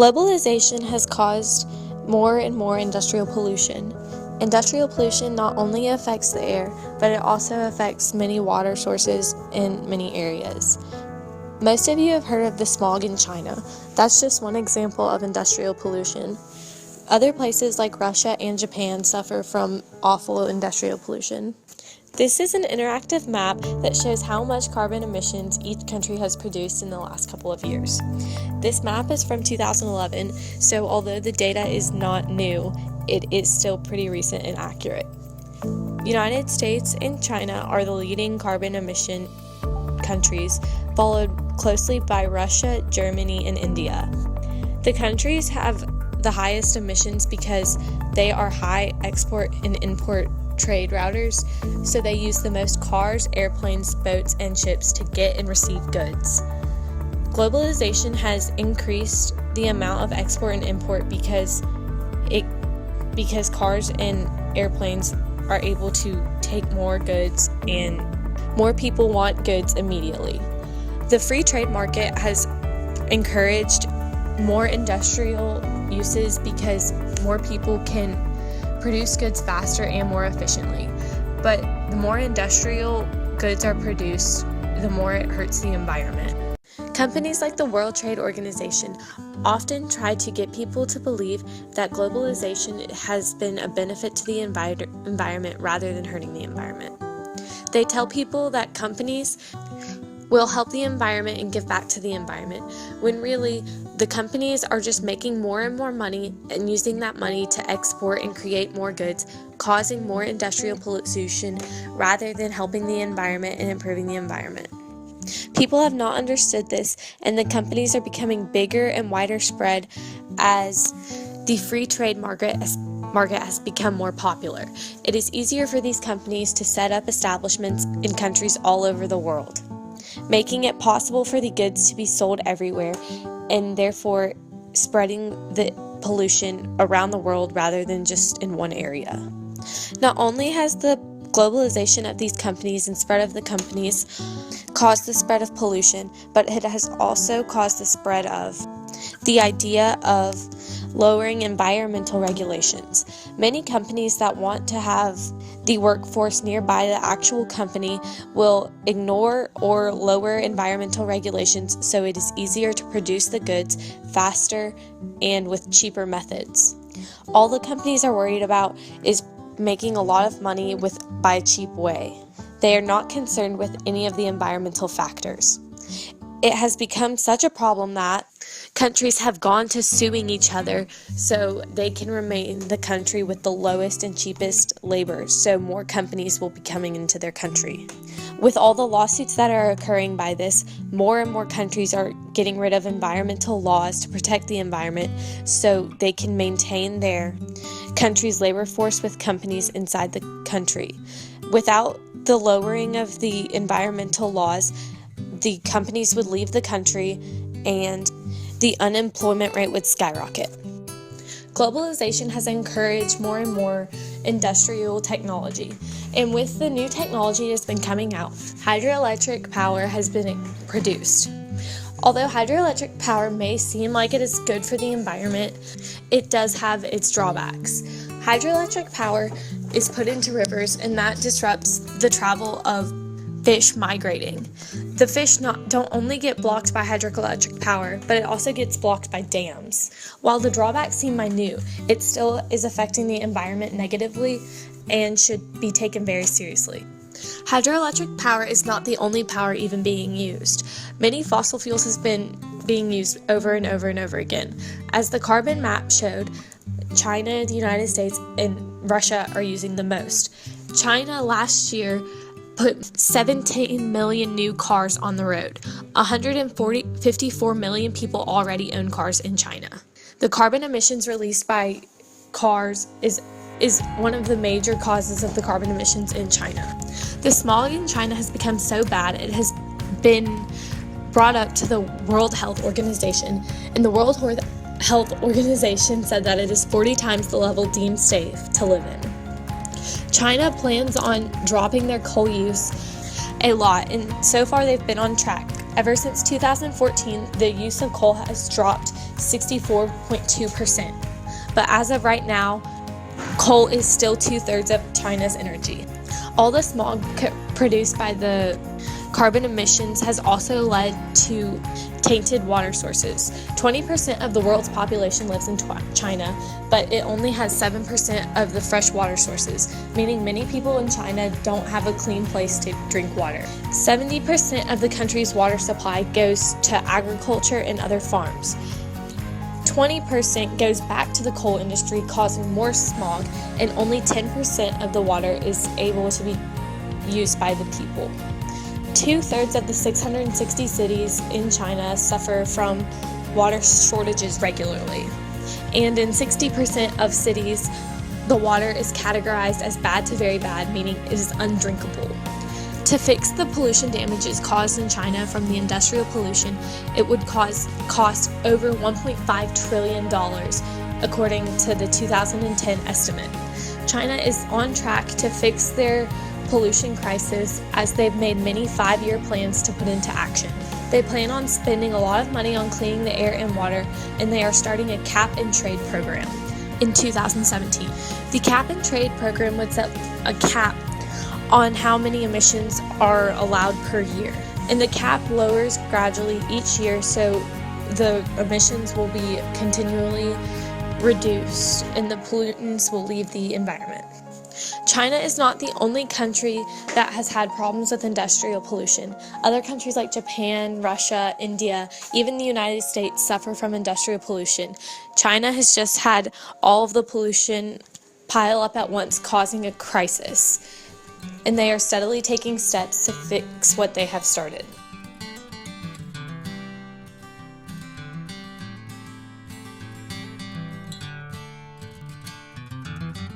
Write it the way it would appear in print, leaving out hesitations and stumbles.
Globalization has caused more and more industrial pollution. Industrial pollution not only affects the air, but it also affects many water sources in many areas. Most of you have heard of the smog in China. That's just one example of industrial pollution. Other places like Russia and Japan suffer from awful industrial pollution. This is an interactive map that shows how much carbon emissions each country has produced in the last couple of years. This map is from 2011, so although the data is not new, it is still pretty recent and accurate. United States and China are the leading carbon emission countries, followed closely by Russia, Germany, and India. The countries have the highest emissions because they are high export and import trade routers, so they use the most cars, airplanes, boats, and ships to get and receive goods. Globalization has increased the amount of export and import because cars and airplanes are able to take more goods and more people want goods immediately. The free trade market has encouraged more industrial uses because more people can produce goods faster and more efficiently. But the more industrial goods are produced, the more it hurts the environment. Companies like the World Trade Organization often try to get people to believe that globalization has been a benefit to the environment rather than hurting the environment. They tell people that companies will help the environment and give back to the environment, when really the companies are just making more and more money and using that money to export and create more goods, causing more industrial pollution rather than helping the environment and improving the environment. People have not understood this, and the companies are becoming bigger and wider spread as the free trade market has become more popular. It is easier for these companies to set up establishments in countries all over the world, making it possible for the goods to be sold everywhere and therefore spreading the pollution around the world rather than just in one area. Not only has the globalization of these companies and spread of the companies caused the spread of pollution, but it has also caused the spread of the idea of lowering environmental regulations. Many companies that want to have the workforce nearby the actual company will ignore or lower environmental regulations, so it is easier to produce the goods faster and with cheaper methods. All the companies are worried about is making a lot of money by a cheap way. They are not concerned with any of the environmental factors. It has become such a problem that countries have gone to suing each other so they can remain the country with the lowest and cheapest labor, so more companies will be coming into their country. With all the lawsuits that are occurring by this, more and more countries are getting rid of environmental laws to protect the environment so they can maintain their country's labor force with companies inside the country. Without the lowering of the environmental laws, the companies would leave the country and the unemployment rate would skyrocket. Globalization has encouraged more and more industrial technology, and with the new technology that's been coming out, hydroelectric power has been produced. Although hydroelectric power may seem like it is good for the environment, it does have its drawbacks. Hydroelectric power is put into rivers, and that disrupts the travel of fish migrating. The fish don't only get blocked by hydroelectric power, but it also gets blocked by dams. While the drawbacks seem minute, it still is affecting the environment negatively and should be taken very seriously. Hydroelectric power is not the only power even being used. Many fossil fuels has been being used over and over and over again. As the carbon map showed, China, the United States, and Russia are using the most. China last year put 17 million new cars on the road. 54 million people already own cars in China. The carbon emissions released by cars is one of the major causes of the carbon emissions in China. The smog in China has become so bad, it has been brought up to the World Health Organization, and the World Health Organization said that it is 40 times the level deemed safe to live in. China plans on dropping their coal use a lot, and so far they've been on track. Ever since 2014, the use of coal has dropped 64.2%. But as of right now, coal is still 2/3 of China's energy. All the smog produced by the carbon emissions has also led to tainted water sources. 20% of the world's population lives in China, but it only has 7% of the fresh water sources, meaning many people in China don't have a clean place to drink water. 70% of the country's water supply goes to agriculture and other farms. 20% goes back to the coal industry, causing more smog, and only 10% of the water is able to be used by the people. 2/3 of the 660 cities in China suffer from water shortages regularly. And in 60% of cities, the water is categorized as bad to very bad, meaning it is undrinkable. To fix the pollution damages caused in China from the industrial pollution, it would cost over $1.5 trillion, according to the 2010 estimate. China is on track to fix their pollution crisis, as they've made many 5-year plans to put into action. They plan on spending a lot of money on cleaning the air and water, and they are starting a cap and trade program in 2017. The cap and trade program would set a cap on how many emissions are allowed per year, and the cap lowers gradually each year, so the emissions will be continually reduced and the pollutants will leave the environment. China is not the only country that has had problems with industrial pollution. Other countries like Japan, Russia, India, even the United States suffer from industrial pollution. China has just had all of the pollution pile up at once, causing a crisis, and they are steadily taking steps to fix what they have started.